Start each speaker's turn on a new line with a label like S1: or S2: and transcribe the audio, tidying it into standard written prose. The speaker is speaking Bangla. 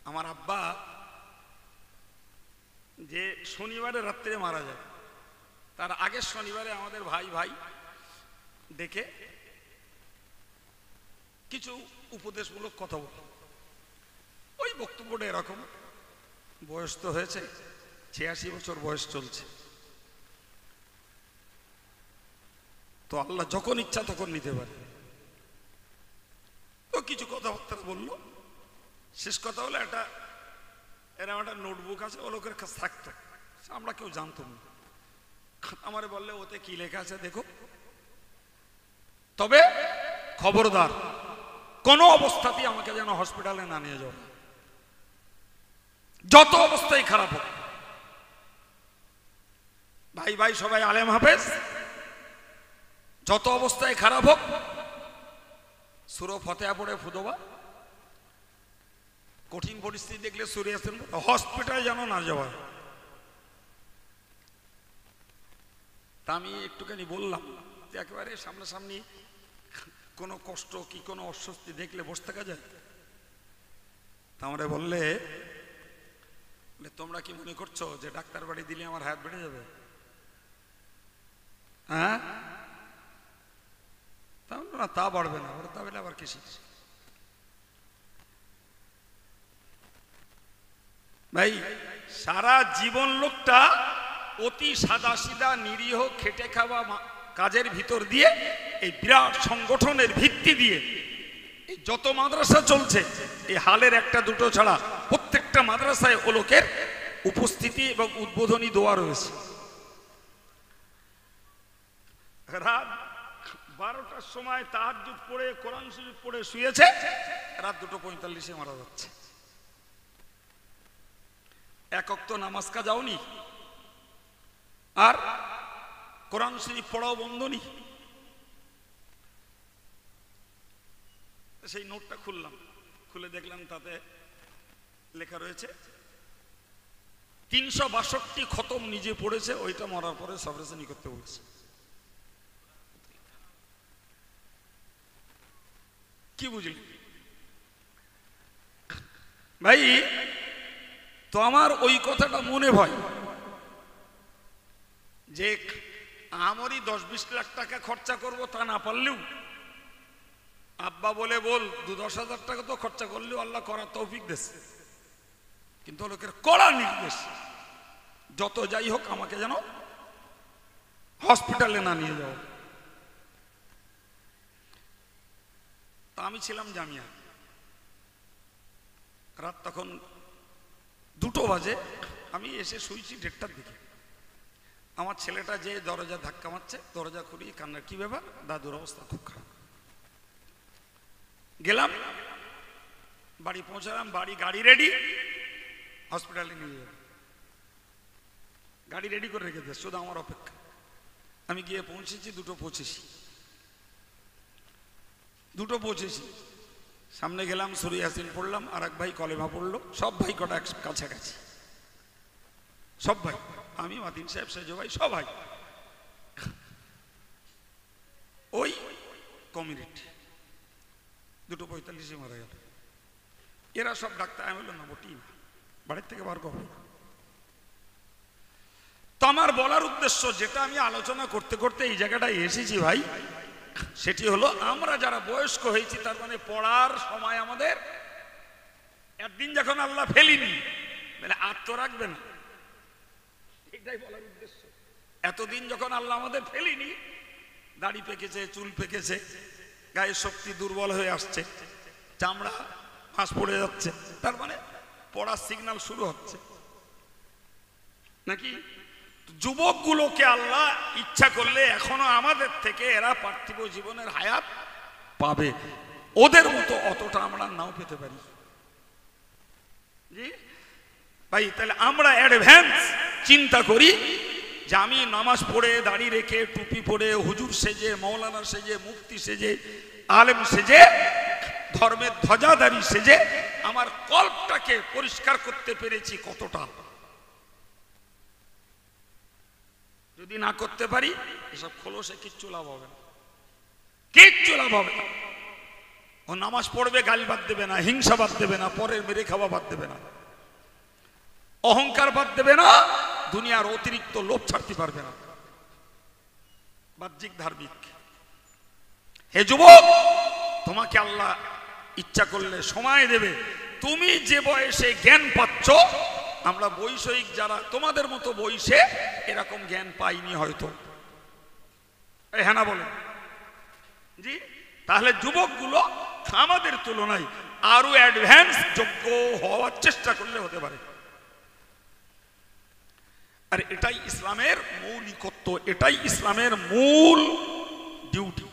S1: আমার আব্বা যে শনিবারে রাত্রে মারা যায়, তার আগের শনিবারে আমাদের ভাই ভাই ডেকে কিছু উপদেশমূলক কথা বল। ওই বক্তব্যটা এরকম, বয়স তো হয়েছে 86 বছর বয়স চলছে, তো আল্লাহ যখন ইচ্ছা তখন নিতে পারে। তো কিছু কথাবার্তা বললো, শেষ কথা হলো এরকম একটা নোটবুক আছে, ও লোকের কাছে থাকতো, আমরা কেউ জানতাম না। আমারে বললে ওতে কি লেখা আছে দেখো, তবে খবরদার কোন অবস্থাতেই আমাকে যেন হসপিটালে না নিয়ে যাও, যত অবস্থায় খারাপ হোক। ভাই ভাই সবাই আলেম হাফেজ, যত অবস্থায় খারাপ হোক সূরা ফাতিহা পড়ে ফুদবা, কঠিন পরিস্থিতি দেখলে সূরা ইয়াসিন, হসপিটালে যেন না যাওয়া। তা আমি একটুখানি বললাম যে একেবারে সামনাসামনি কোনো কষ্ট কি কোনো অস্বস্তি দেখলে বসে থাকা যায়? তা আমরা বললে তোমরা কি মনে করছো যে ডাক্তার বাড়ি দিলে আমার হায়াত বেড়ে যাবে? হ্যাঁ, না তা বাড়বে না, ওরা তা বলে আবার কি শিখছে? ভাই সারা জীবন লোকটা অতি সাদাসিধা নিরীহ খেটে খাওয়া কাজের ভিতর দিয়ে এই বিরাট সংগঠনের ভিত্তি দিয়ে এই যত মাদ্রাসা চলছে, এই হালের একটা দুটো ছাড়া প্রত্যেকটা মাদ্রাসায় ও লোকের উপস্থিতি এবং উদ্বোধনী দোয়া রয়েছে। রাত 12টার সময় তাহাজ্জুদ পড়ে কোরআন শরীফ পড়ে শুয়েছে, রাত 2:45-এ মারা যাচ্ছে। এক ওয়াক্ত নামাজ কাজাওনি আর কোরআন শরীফ পড়াও বন্ধ নি। সেই নোটটা খুললাম, খুলে দেখলাম তাতে লেখা রয়েছে 362 খতম নিজে পড়েছে, ওইটা মরার পরে সবরেশনি করতে বলেছে। কি বুঝলি ভাই? তো আমার ওই কথাটা মনে হয় যে আমারই 10-20 লাখ টাকা খরচা করব তা না পারলেও আব্বা বলে বল 2-10 হাজার টাকা তো খরচা করলেও আল্লাহ করার তৌফিক দিয়েছে, কিন্তু লোকের কড়া নির্দেশ যত যাই হোক আমাকে যেন হসপিটালে না নিয়ে যাও। তা আমি ছিলাম জামিয়া, রাত তখন 2টো বাজে, আমি এসে শুয়েছি 1:30টার দিকে। আমার ছেলেটা যে দরজা ধাক্কা মারছে, দরজা খুলি, কান্নার কি ব্যাপার, দাদুর অবস্থা খুব খারাপ। গেলাম, বাড়ি পৌঁছালাম, বাড়ি গাড়ি রেডি, হসপিটালে নিয়ে যাবে, গাড়ি রেডি করে রেখে দিয়েছে, শুধু আমার অপেক্ষা। আমি গিয়ে পৌঁছেছি 2:25, সামনে গেলাম, সূরা ইয়াসিন পড়লাম, আর এক ভাই কলেমা পড়লো, সব ভাই কটা কাছাকাছি, সব ভাই, আমি মাতিন সাহেব সেজ ভাই সব ভাই, ওই কমিউনিটি 2:45-এ মারা গেল। এরা সব ডাক্তার, আমি বললাম না মোটেই না, বাড়ির থেকে বার করবো। তো আমার বলার উদ্দেশ্য, যেটা আমি আলোচনা করতে করতে এই জায়গাটায় এসেছি ভাই, সেটি হলো আমরা যারা বয়স্ক হয়েছি, তার মানে পড়ার সময় আমাদের একদিন যখন আল্লাহ ফেলিনি মানে আর তো রাখবে না, এটাই বলার উদ্দেশ্য। এতদিন যখন আল্লাহ আমাদের ফেলিনি, দাড়ি পেকেছে, চুল পেকেছে, গায়ের শক্তি দুর্বল হয়ে আসছে, চামড়া ফাঁস পড়ে যাচ্ছে, তার মানে পড়ার সিগন্যাল শুরু হচ্ছে নাকি? যুবকগুলোকে আল্লাহ ইচ্ছা করলে এখনো আমাদের থেকে এরা পার্থিব জীবনের হায়াত পাবে, ওদের মতো অতটা আমরা নাও পেতে পারি। জি ভাই, তাহলে আমরা অ্যাডভান্স চিন্তা করি যে আমি নামাজ পড়ে, দাড়ি রেখে, টুপি পরে, হুজুর সেজে, মৌলানা সেজে, মুফতি সেজে, আলেম সেজে, ধর্মের ধ্বজাধারী সেজে আমার কল্পটাকে পরিষ্কার করতে পেরেছি কতটা। যদি না করতে পারি, এসব খোলসে কিচ্ছু লাভ হবে না, কিচ্ছু লাভ হবে না। ও নামাজ পড়বে, গালি বাদ দেবে না, হিংসা বাদ দেবে না, পরের মেরে খাওয়া বাদ দেবে না, অহংকার বাদ দেবে না, দুনিয়ার অতিরিক্ত লোভ ছাড়তে পারবে না, বাহ্যিক ধার্মিক। হে যুবক, তোমাকে আল্লাহ ইচ্ছা করলে সময় দেবে। তুমি যে বয়সে জ্ঞান পাচ্ছ, আমরা বৈষয়িক যারা তোমাদের মতো বয়সে এরকম জ্ঞান পাইনি হয়তো। হ্যাঁ না বলেন জি? তাহলে যুবকগুলো আমাদের তুলনায় আরো অ্যাডভান্স যোগ্য হওয়ার চেষ্টা করলে হতে পারে। আর এটাই ইসলামের মৌলিকত্ব, এটাই ইসলামের মূল ডিউটি।